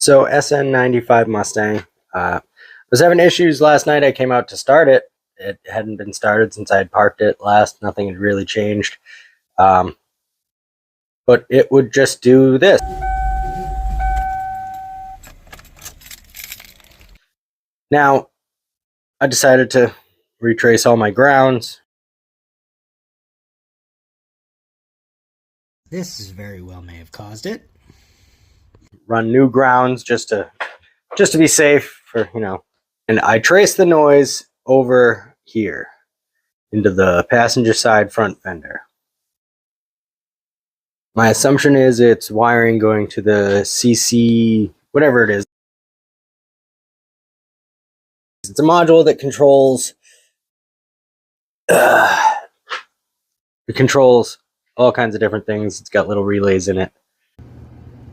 So Sn95 Mustang. Was having issues last night. I came out to start it. It hadn't been started since I had parked it last. Nothing had really changed. But it would just do this. Now, I decided to retrace all my grounds. This very well may have caused it. Run new grounds just to be safe for, And I traced the noise over here into the passenger side front fender. My assumption is it's wiring going to the CC, whatever it is. It's a module that controls all kinds of different things. It's got little relays in it.